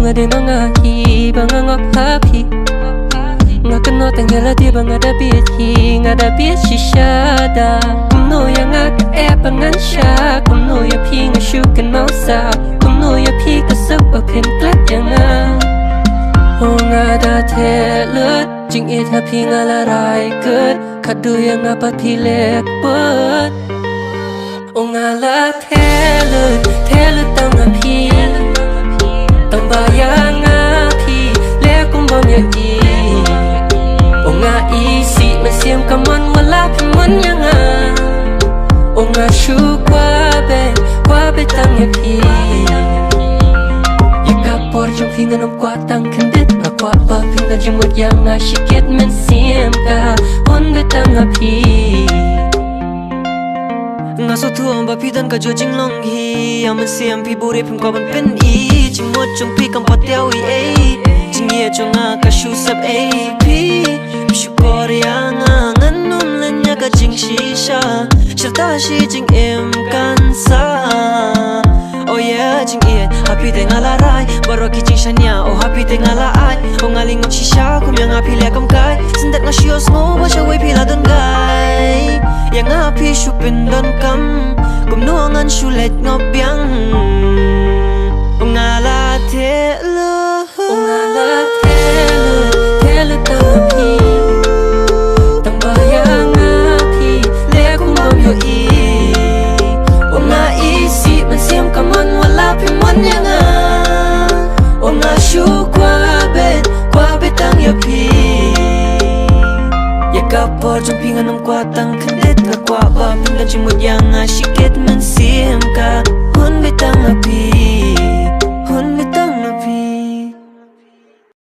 nga de nga hi banga ngok happy nga kano tangela di banga da bit hi nga da bit shishada kumno ya nga e bangan sha kumno ya phi nga shu kan mau sa kumno ya phi ka sak ba phen klat ya nga o nga da the lut jing it happy nga la rai good khadu ya nga pat phi le put o nga la the lut tang nga phi tang ba ya nga phi le kum bom ya i o nga i si ma siam kaman wala phi man ya nga o nga shu kwa be tang ya phi ya ka por jong phi nga nom kwa tang kandit ma kwa ba phi nga jimut ya nga shiket men siam ka on be tang nga phi nga so thuam ba phi dan ka jo jing long hi am siam phi bure phim ko ban pen i chimot chung phi kam patel i e jing ye chung nga ka shu sab e phi shu kor ya nga ngan num len ya ka jing shisha shata shi jing em kan sa oh yeah jing e happy te nga la rai baro ki jing shanya oh happy te nga la ai oh nga ling ngok shisha kum ya nga phi le kam kai sindat nga shios ngo ba sha wei phi la don gai yang api shupin don kam kum nuangan shulet ngobyang ungala telu tapi tambayang api le kum bom yo i unga isi mansiam kaman wala pimon yang unga shu kwa bet tang ya pi ya kapor jong pingan nom kwa tang kandit nga kwa ba pingan jimut yang shiket man sim ka hun betang api